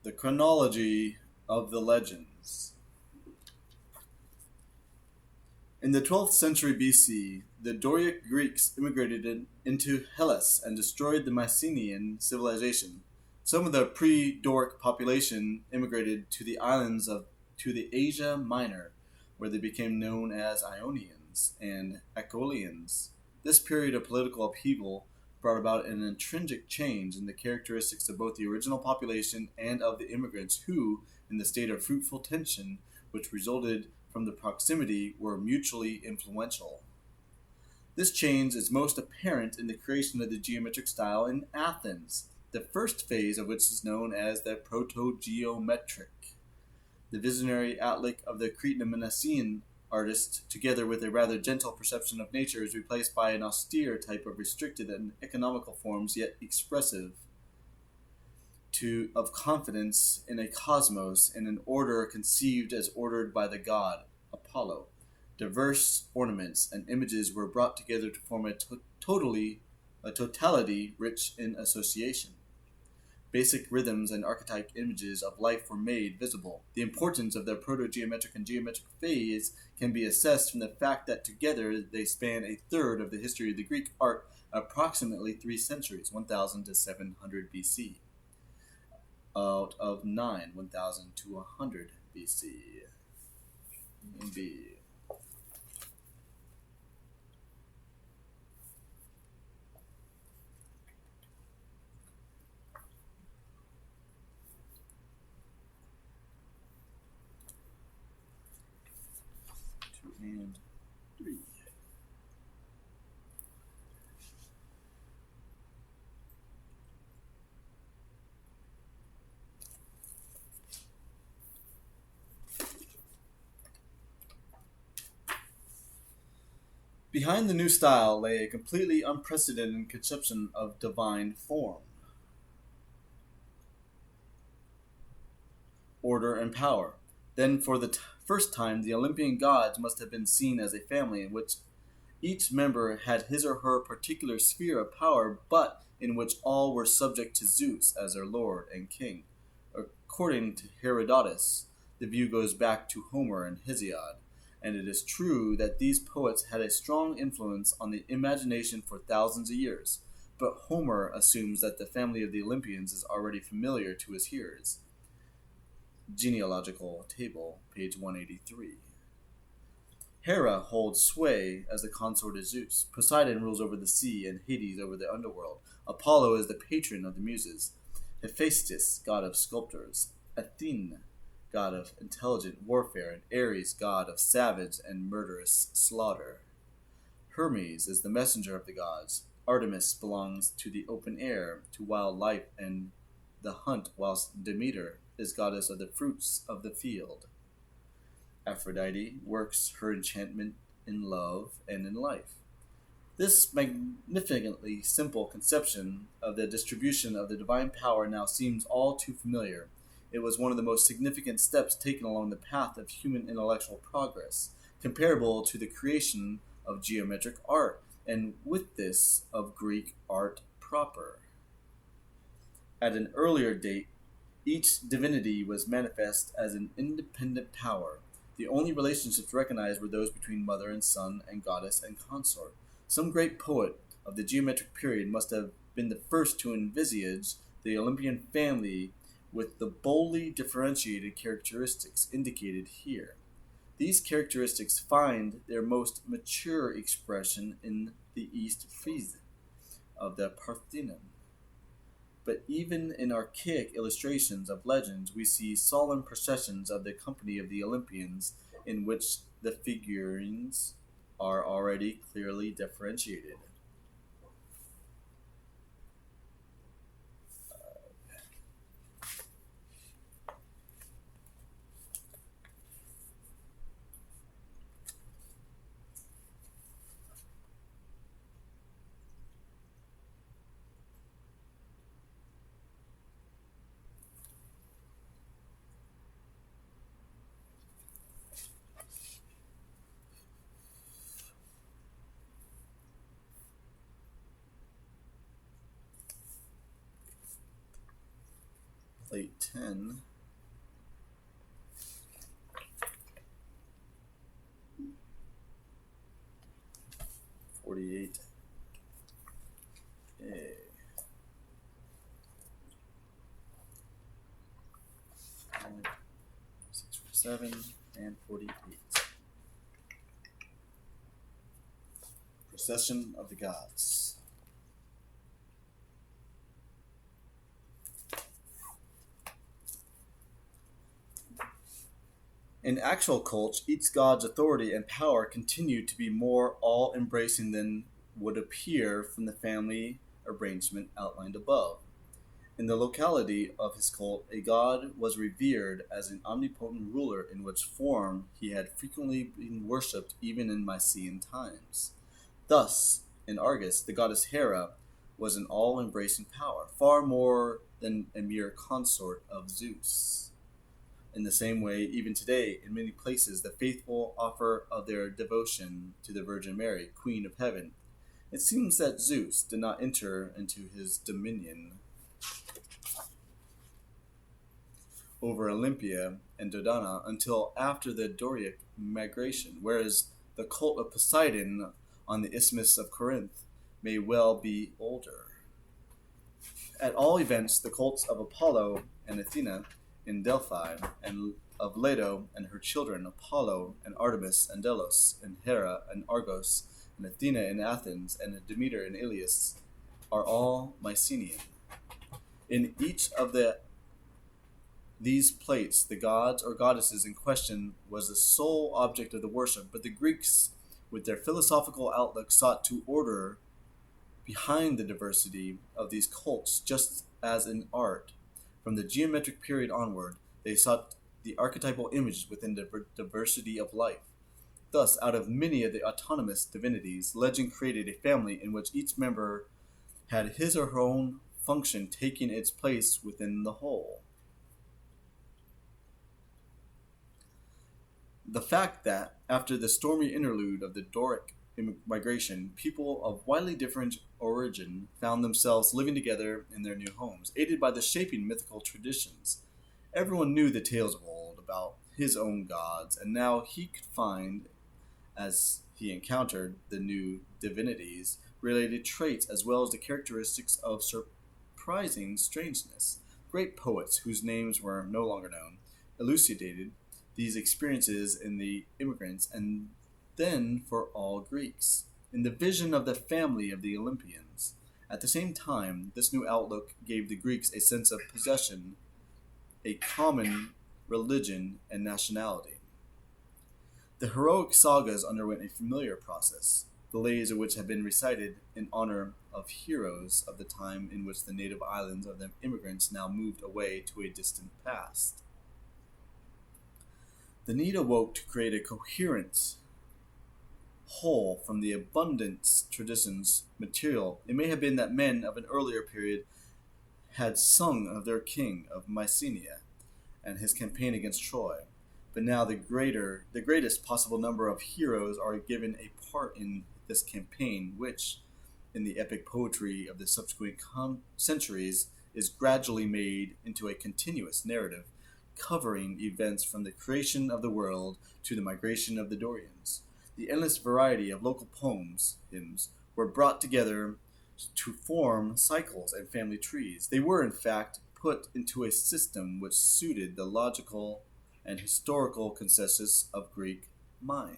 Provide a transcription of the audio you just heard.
The Chronology of the Legends. In the 12th century BC, the Doric Greeks immigrated into Hellas and destroyed the Mycenaean civilization. Some of the pre-Doric population immigrated to the islands of to the Asia Minor, where they became known as Ionians and Acolians. This period of political upheaval brought about an intrinsic change in the characteristics of both the original population and of the immigrants who, in the state of fruitful tension which resulted from the proximity, were mutually influential. This change is most apparent in the creation of the geometric style in Athens, the first phase of which is known as the Protogeometric. The visionary outlook of the Cretan and Mycenacan artist, together with a rather gentle perception of nature, is replaced by an austere type of restricted and economical forms, yet expressive of confidence in a cosmos and an order conceived as ordered by the god Apollo. Diverse ornaments and images were brought together to form a totality rich in association. Basic rhythms and archetype images of life were made visible. The importance of the protogeometric and geometric phase can be assessed from the fact that together they span a third of the history of the Greek art, approximately 3 centuries, 1000 to 700 BC, out of 1000 to 100 BC. B. And 3. Behind the new style lay a completely unprecedented conception of divine form, order, and power. Then, for the first time, the Olympian gods must have been seen as a family in which each member had his or her particular sphere of power, but in which all were subject to Zeus as their lord and king. According to Herodotus, the view goes back to Homer and Hesiod, and it is true that these poets had a strong influence on the imagination for thousands of years. But Homer assumes that the family of the Olympians is already familiar to his hearers. Genealogical Table, page 183. Hera holds sway as the consort of Zeus. Poseidon rules over the sea and Hades over the underworld. Apollo is the patron of the muses. Hephaestus, god of sculptors. Athene, god of intelligent warfare, and Ares, god of savage and murderous slaughter. Hermes is the messenger of the gods. Artemis belongs to the open air, to wild life and the hunt, whilst Demeter is goddess of the fruits of the field. Aphrodite works her enchantment in love and in life. This magnificently simple conception of the distribution of the divine power now seems all too familiar. It was one of the most significant steps taken along the path of human intellectual progress, comparable to the creation of geometric art, and with this of Greek art proper. At an earlier date, each divinity was manifest as an independent power. The only relationships recognized were those between mother and son and goddess and consort. Some great poet of the geometric period must have been the first to envisage the Olympian family with the boldly differentiated characteristics indicated here. These characteristics find their most mature expression in the East frieze of the Parthenon. But even in archaic illustrations of legends, we see solemn processions of the company of the Olympians in which the figurines are already clearly differentiated. plate 10. $48. Okay. 647 and 48. Procession of the Gods. In actual cults, each god's authority and power continued to be more all-embracing than would appear from the family arrangement outlined above. In the locality of his cult, a god was revered as an omnipotent ruler in which form he had frequently been worshipped even in Mycenaean times. Thus, in Argos, the goddess Hera was an all-embracing power, far more than a mere consort of Zeus. In the same way, even today, in many places, the faithful offer of their devotion to the Virgin Mary, Queen of Heaven. It seems that Zeus did not enter into his dominion over Olympia and Dodona until after the Doric migration, whereas the cult of Poseidon on the Isthmus of Corinth may well be older. At all events, the cults of Apollo and Athena in Delphi, and of Leto and her children, Apollo and Artemis and Delos, and Hera and Argos, and Athena in Athens, and Demeter in Ilias, are all Mycenaean. In each of these plates, the gods or goddesses in question was the sole object of the worship, but the Greeks, with their philosophical outlook, sought to order behind the diversity of these cults, just as in art. From the geometric period onward, they sought the archetypal images within the diversity of life. Thus, out of many of the autonomous divinities, legend created a family in which each member had his or her own function taking its place within the whole. The fact that, after the stormy interlude of the Doric migration, people of widely different origin found themselves living together in their new homes, aided by the shaping mythical traditions. Everyone knew the tales of old about his own gods, and now he could find, as he encountered the new divinities, related traits as well as the characteristics of surprising strangeness. Great poets, whose names were no longer known, elucidated these experiences in the immigrants and then for all Greeks, in the vision of the family of the Olympians. At the same time, this new outlook gave the Greeks a sense of possession, a common religion, and nationality. The heroic sagas underwent a familiar process, the lays of which have been recited in honor of heroes of the time in which the native islands of the immigrants now moved away to a distant past. The need awoke to create a coherent whole from the abundant traditions material. It may have been that men of an earlier period had sung of their king of Mycenaean and his campaign against Troy, but now the greatest possible number of heroes are given a part in this campaign, which, in the epic poetry of the subsequent centuries, is gradually made into a continuous narrative covering events from the creation of the world to the migration of the Dorians. The endless variety of local poems, hymns, were brought together to form cycles and family trees. They were, in fact, put into a system which suited the logical and historical consensus of Greek mind.